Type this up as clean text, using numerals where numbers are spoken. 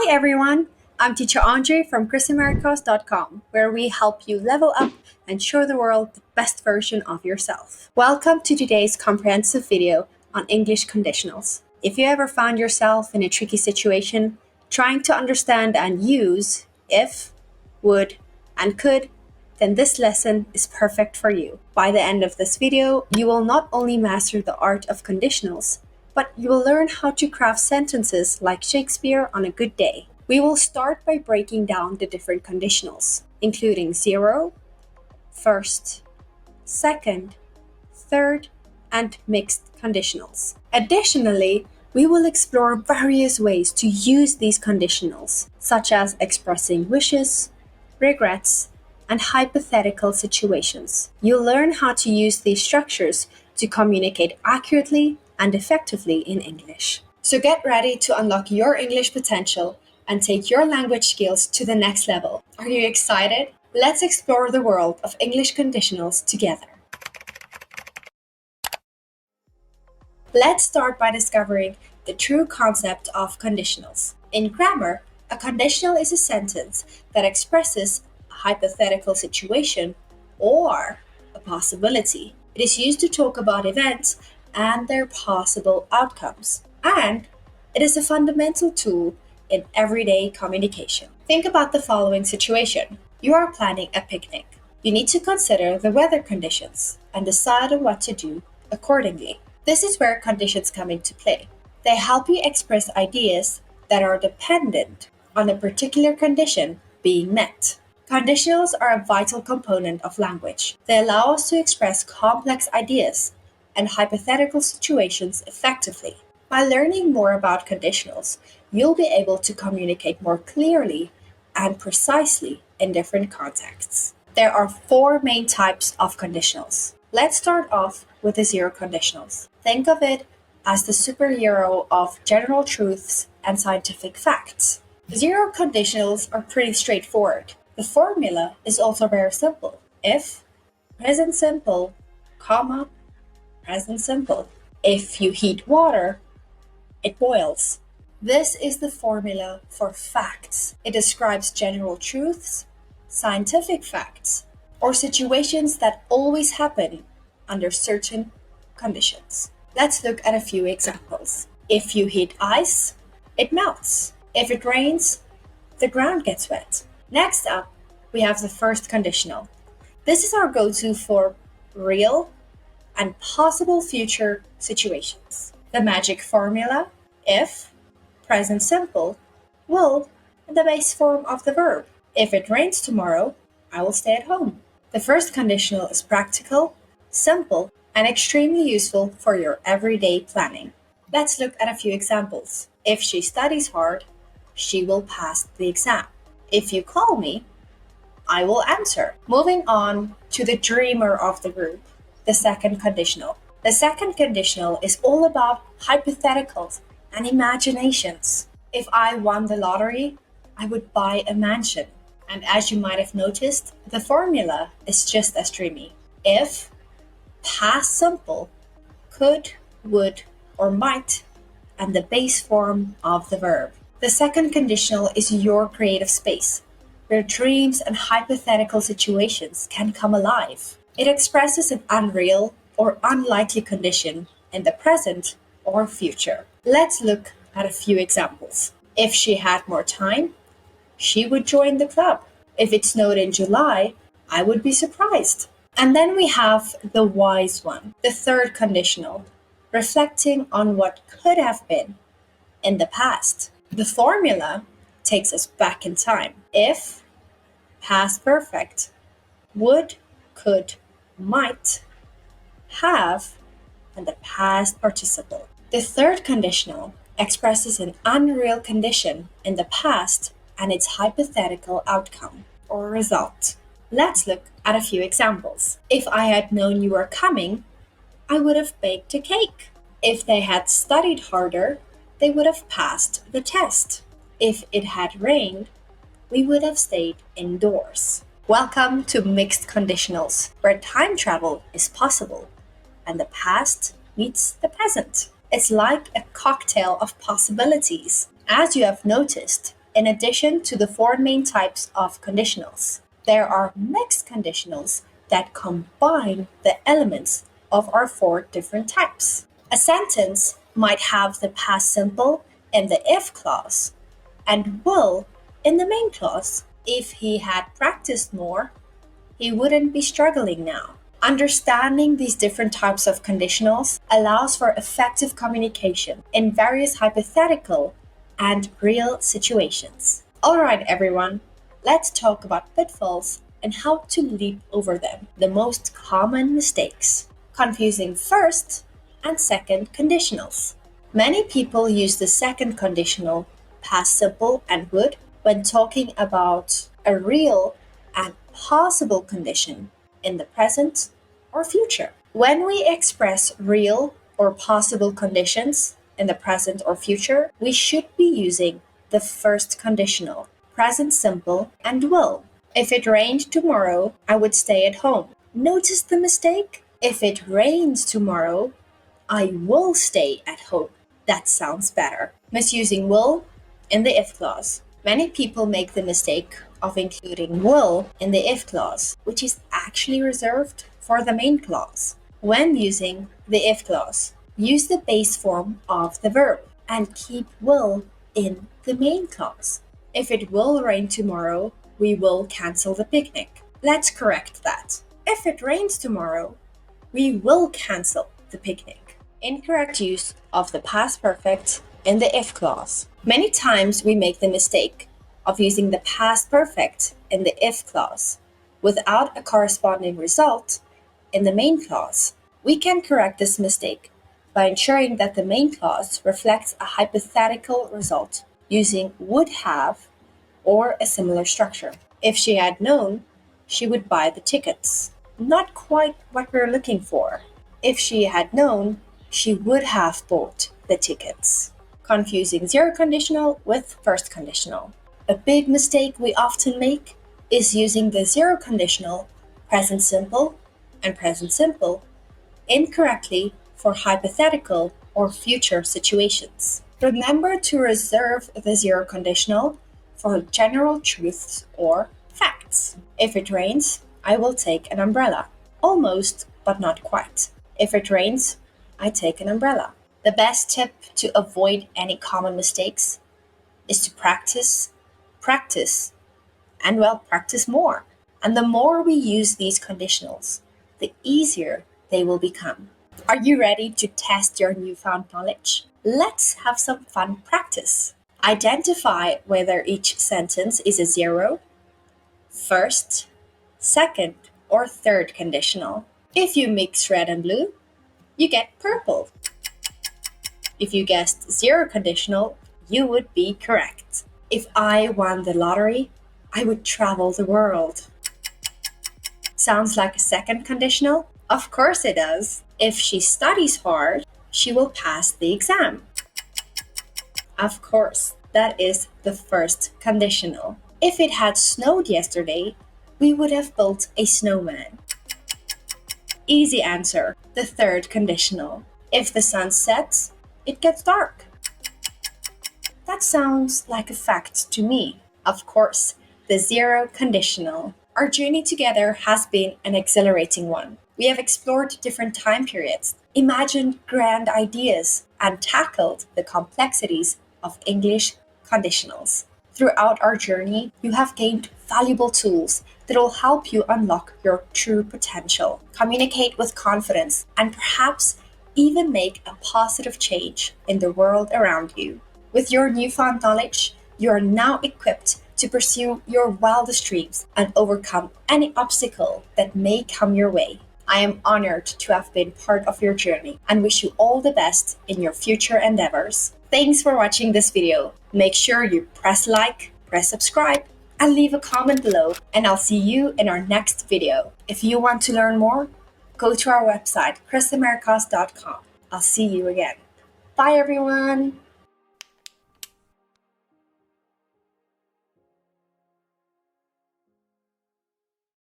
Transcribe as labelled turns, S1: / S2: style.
S1: Hi everyone, I'm Teacher Andre from chrisamericos.com, where we help you level up and show the world the best version of yourself. Welcome to today's comprehensive video on English conditionals. If you ever found yourself in a tricky situation, trying to understand and use if, would, and could, then this lesson is perfect for you. By the end of this video, you will not only master the art of conditionals, but you will learn how to craft sentences like Shakespeare on a good day. We will start by breaking down the different conditionals, including zero, first, second, third, and mixed conditionals. Additionally, we will explore various ways to use these conditionals, such as expressing wishes, regrets, and hypothetical situations. You'll learn how to use these structures to communicate accurately and effectively in English. So get ready to unlock your English potential and take your language skills to the next level. Are you excited? Let's explore the world of English conditionals together. Let's start by discovering the true concept of conditionals. In grammar, a conditional is a sentence that expresses a hypothetical situation or a possibility. It is used to talk about events and their possible outcomes. And it is a fundamental tool in everyday communication. Think about the following situation. You are planning a picnic. You need to consider the weather conditions and decide on what to do accordingly. This is where conditions come into play. They help you express ideas that are dependent on a particular condition being met. Conditionals are a vital component of language. They allow us to express complex ideas and hypothetical situations effectively. By learning more about conditionals, you'll be able to communicate more clearly and precisely in different contexts. There are four main types of conditionals. Let's start off with the zero conditionals. Think of it as the superhero of general truths and scientific facts. Zero conditionals are pretty straightforward. The formula is also very simple. If, present simple, comma, present simple. If you heat water, it boils. This is the formula for facts. It describes general truths, scientific facts, or situations that always happen under certain conditions. Let's look at a few examples. If you heat ice, it melts. If it rains, the ground gets wet. Next up, we have the first conditional. This is our go-to for real and possible future situations. The magic formula, if, present simple, will, and the base form of the verb. If it rains tomorrow, I will stay at home. The first conditional is practical, simple, and extremely useful for your everyday planning. Let's look at a few examples. If she studies hard, she will pass the exam. If you call me, I will answer. Moving on to the dreamer of the group, the second conditional. The second conditional is all about hypotheticals and imaginations. If I won the lottery, I would buy a mansion. And as you might have noticed, the formula is just as dreamy. If, past simple, could, would, or might, and the base form of the verb. The second conditional is your creative space, where dreams and hypothetical situations can come alive. It expresses an unreal or unlikely condition in the present or future. Let's look at a few examples. If she had more time, she would join the club. If it snowed in July, I would be surprised. And then we have the wise one, the third conditional, reflecting on what could have been in the past. The formula takes us back in time. If, past perfect, would, could, might, have, and the past participle. The third conditional expresses an unreal condition in the past and its hypothetical outcome or result. Let's look at a few examples. If I had known you were coming, I would have baked a cake. If they had studied harder, they would have passed the test. If it had rained, we would have stayed indoors. Welcome to Mixed Conditionals, where time travel is possible and the past meets the present. It's like a cocktail of possibilities. As you have noticed, In addition to the four main types of conditionals, there are mixed conditionals that combine the elements of our four different types. A sentence might have the past simple in the if clause and will in the main clause. If he had practiced more, he wouldn't be struggling now. Understanding these different types of conditionals allows for effective communication in various hypothetical and real situations. Alright, everyone, let's talk about pitfalls and how to leap over them. The most common mistakes: confusing first and second conditionals. Many people use the second conditional, past simple and would, when talking about a real and possible condition in the present or future. When we express real or possible conditions in the present or future, we should be using the first conditional, present simple, and will. If it rained tomorrow, I would stay at home. Notice the mistake? If it rains tomorrow, I will stay at home. That sounds better. Misusing will in the if clause. Many people make the mistake of including will in the if clause, which is actually reserved for the main clause. When using the if clause, use the base form of the verb and keep will in the main clause. If it will rain tomorrow, we will cancel the picnic. Let's correct that. If it rains tomorrow, we will cancel the picnic. Incorrect use of the past perfect in the if clause. Many times we make the mistake of using the past perfect in the if clause without a corresponding result in the main clause. We can correct this mistake by ensuring that the main clause reflects a hypothetical result using would have or a similar structure. If she had known, she would buy the tickets. Not quite what we're looking for. If she had known, she would have bought the tickets. Confusing zero conditional with first conditional. A big mistake we often make is using the zero conditional, present simple, and present simple incorrectly for hypothetical or future situations. Remember to reserve the zero conditional for general truths or facts. If it rains, I will take an umbrella. Almost, but not quite. If it rains, I take an umbrella. The best tip to avoid any common mistakes is to practice, and practice more. And the more we use these conditionals, the easier they will become. Are you ready to test your newfound knowledge? Let's have some fun practice. Identify whether each sentence is a zero, first, second, or third conditional. If you mix red and blue, you get purple. If you guessed zero conditional, you would be correct. If I won the lottery, I would travel the world. Sounds like a second conditional? Of course it does. If she studies hard, she will pass the exam. Of course, that is the first conditional. If it had snowed yesterday, we would have built a snowman. Easy answer, the third conditional. If the sun sets, it gets dark. That sounds like a fact to me. Of course, the zero conditional. Our journey together has been an exhilarating one. We have explored different time periods, imagined grand ideas, and tackled the complexities of English conditionals. Throughout our journey, you have gained valuable tools that will help you unlock your true potential, communicate with confidence, and perhaps even make a positive change in the world around you. With your newfound knowledge, you are now equipped to pursue your wildest dreams and overcome any obstacle that may come your way. I am honored to have been part of your journey and wish you all the best in your future endeavors. Thanks for watching this video. Make sure you press like, press subscribe, and leave a comment below, and I'll see you in our next video. If you want to learn more, go to our website, chrisamericas.com. I'll see you again. Bye, everyone.